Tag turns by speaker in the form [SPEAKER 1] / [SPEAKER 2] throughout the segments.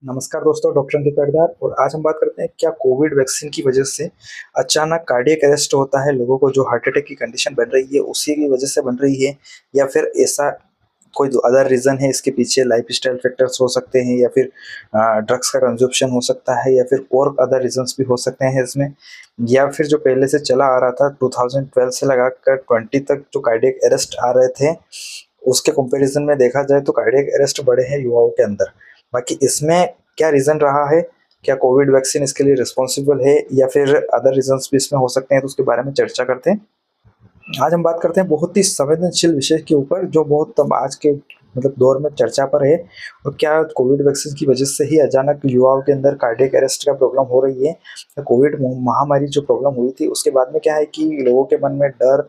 [SPEAKER 1] नमस्कार दोस्तों, डॉक्टर अंकित पाटीदार। और आज हम बात करते हैं क्या कोविड वैक्सीन की वजह से अचानक कार्डियक अरेस्ट होता है लोगों को, जो हार्ट अटैक की कंडीशन बन रही है उसी की वजह से बन रही है, या फिर ऐसा कोई अदर रीज़न है इसके पीछे। लाइफस्टाइल फैक्टर्स हो सकते हैं, या फिर ड्रग्स का कंजप्शन हो सकता है, या फिर और अदर रीजंस भी हो सकते हैं इसमें। या फिर जो पहले से चला आ रहा था 2012 से लगाकर 20 तक जो कार्डियक अरेस्ट आ रहे थे, उसके कंपैरिजन में देखा जाए तो कार्डियक अरेस्ट बढ़े हैं युवाओं के अंदर। बाकी इसमें क्या रीज़न रहा है, क्या कोविड वैक्सीन इसके लिए रिस्पॉन्सिबल है, या फिर अदर रीजंस भी इसमें हो सकते हैं, तो उसके बारे में चर्चा करते हैं। आज हम बात करते हैं बहुत ही संवेदनशील विषय के ऊपर, जो बहुत आज के दौर में चर्चा पर है। और क्या कोविड वैक्सीन की वजह से ही अचानक युवाओं के अंदर कार्डियक अरेस्ट का प्रॉब्लम हो रही है। कोविड महामारी जो प्रॉब्लम हुई थी उसके बाद में क्या है कि लोगों के मन में डर,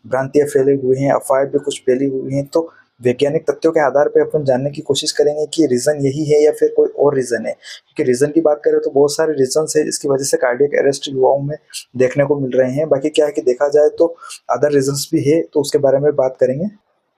[SPEAKER 1] भ्रांतियां फैली हुई हैं, अफवाहें भी कुछ फैली हुई हैं। तो वैज्ञानिक तथ्यों के आधार पर अपन जानने की कोशिश करेंगे कि रीज़न यही है या फिर कोई और रीज़न है। क्योंकि रीज़न की बात करें तो बहुत सारे रीजंस है जिसकी वजह से कार्डियक अरेस्ट युवाओं में देखने को मिल रहे हैं। बाकी क्या है कि देखा जाए तो अदर रीजंस भी है, तो उसके बारे में बात करेंगे।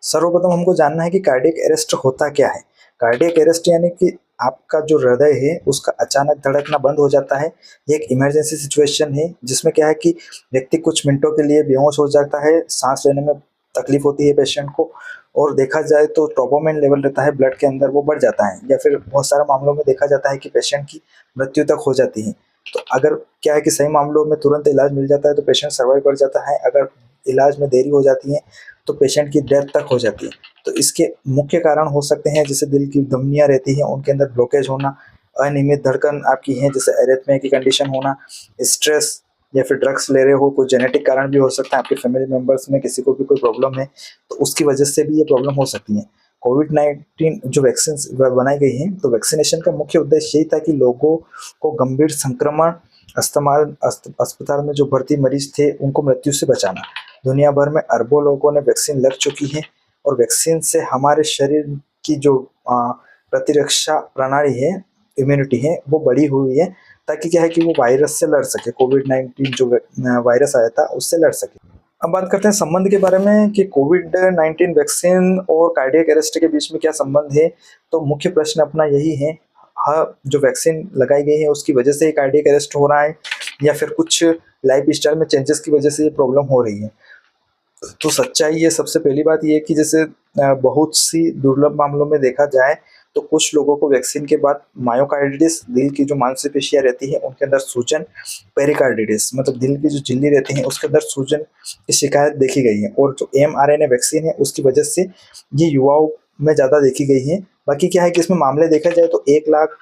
[SPEAKER 1] सर्वप्रथम हमको जानना है कि कार्डियक अरेस्ट होता क्या है। कार्डियक अरेस्ट यानी कि आपका जो हृदय है उसका अचानक धड़कना बंद हो जाता है। ये एक इमरजेंसी सिचुएशन है जिसमें क्या है कि व्यक्ति कुछ मिनटों के लिए बेहोश हो जाता है, सांस लेने में तकलीफ होती है पेशेंट को। और देखा जाए तो ट्रोपोनिन लेवल रहता है ब्लड के अंदर, वो बढ़ जाता है, या फिर बहुत सारे मामलों में देखा जाता है कि पेशेंट की मृत्यु तक हो जाती है। तो अगर क्या है कि सही मामलों में तुरंत इलाज मिल जाता है तो पेशेंट सर्वाइव कर जाता है। अगर इलाज में देरी हो जाती है तो पेशेंट की डेथ तक हो जाती है। तो इसके मुख्य कारण हो सकते हैं जैसे दिल की धमनियाँ रहती हैं उनके अंदर ब्लॉकेज होना, अनियमित धड़कन आपकी है जैसे एरिथमिया की कंडीशन होना, स्ट्रेस, या फिर ड्रग्स ले रहे हो, कोई जेनेटिक कारण भी हो सकता है, आपके फैमिली मेंबर्स में किसी को भी कोई प्रॉब्लम है तो उसकी वजह से भी ये प्रॉब्लम हो सकती है। कोविड-19 जो वैक्सीन बनाई गई हैं, तो वैक्सीनेशन का मुख्य उद्देश्य यही था कि लोगों को गंभीर संक्रमण, अस्पताल में जो भर्ती मरीज थे उनको मृत्यु से बचाना। दुनिया भर में अरबों लोगों ने वैक्सीन लग चुकी है, और वैक्सीन से हमारे शरीर की जो प्रतिरक्षा प्रणाली है, इम्यूनिटी है, वो बढ़ी हुई है, ताकि क्या है कि वो वायरस से लड़ सके। कोविड-19 जो वायरस आया था उससे लड़ सके। अब बात करते हैं संबंध के बारे में कि कोविड-19 वैक्सीन और कार्डियक अरेस्ट के बीच में क्या संबंध है। तो मुख्य प्रश्न अपना यही है, हाँ, जो वैक्सीन लगाई गई है उसकी वजह से कार्डियक अरेस्ट हो रहा है, या फिर कुछ लाइफस्टाइल में चेंजेस की वजह से ये प्रॉब्लम हो रही है। तो सच्चाई ये सबसे पहली बात ये है कि जैसे बहुत सी दुर्लभ मामलों में देखा जाए तो कुछ लोगों को वैक्सीन के बाद मायोकार्डिटिस, दिल की जो मांसपेशियां रहती है उनके अंदर सूजन, पेरिकार्डिटिस मतलब दिल की जो झिल्ली रहती है उसके अंदर सूजन की शिकायत देखी गई है। और जो mRNA वैक्सीन है उसकी वजह से ये युवाओं में ज़्यादा देखी गई है। बाकी क्या है कि इसमें मामले देखा जाए तो 1 लाख